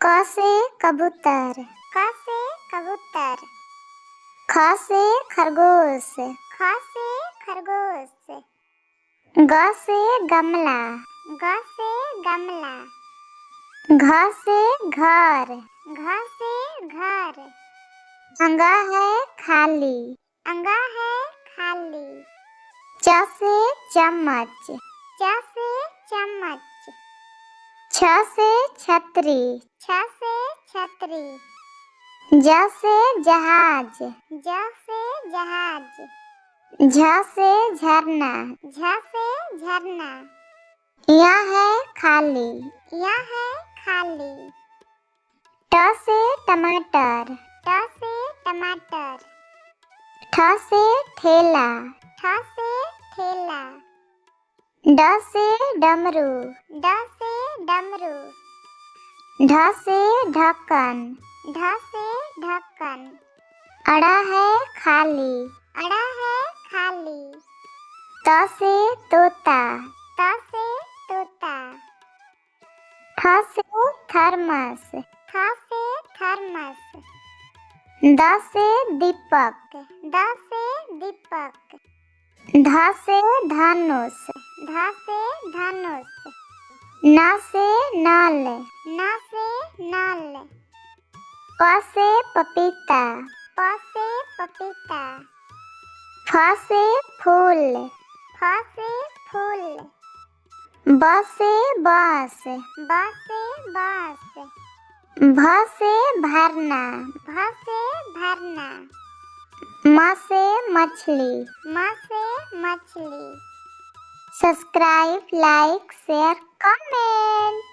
क से कबूतर, क से कबूतर। ख से खरगोश, ख से खरगोश। ग से गमला, ग से गमला। घ से घर, घ से घर। अंगा है खाली, अंगा है खाली। च से चम्मच, च से चम्मच। छ से छतरी, छ से छतरी। ज से जहाज, ज से जहाज। झ से झरना, झ से झरना। य है खाली, य है खाली। ट से टमाटर, ट से टमाटर। ठ से ठेला, ठ से ठेला। ड से डमरू, ड से डमरू। ढ से ढक्कन, ढ से ढक्कन। अड़ा है खाली, अड़ा है खाली। त से तोता, त से तोता। थ से थर्मस, थ से थर्मस। द से दीपक, द से दीपक। ध से धनुष, ध से धनुष। न से नल, न से नल। प से पपीता, प से पपीता। फ से फूल, फ से फूल। ब से बांस, ब से बांस। भ से भरना, भ से भरना। म से मछली, म से मछली। Subscribe, like, share, comment.